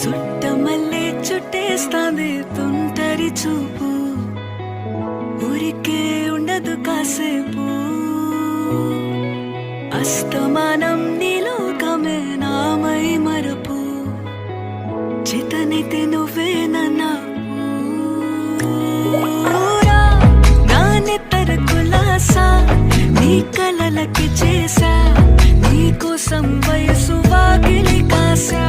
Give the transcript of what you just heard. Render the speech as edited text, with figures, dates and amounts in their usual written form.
చుట్టమల్లే చుట్టేస్తాంది తుంటరి చూపు, ఊరికే ఉండదు కాసేపు. అస్తమానం నీలోకమే నామై మరపు, చితనితే నువ్వే నన్నాపు. నా నెత్తర కులాసా నీ కలలకి చేసా, నీ కోసం వయసు వాకిలి కాసా.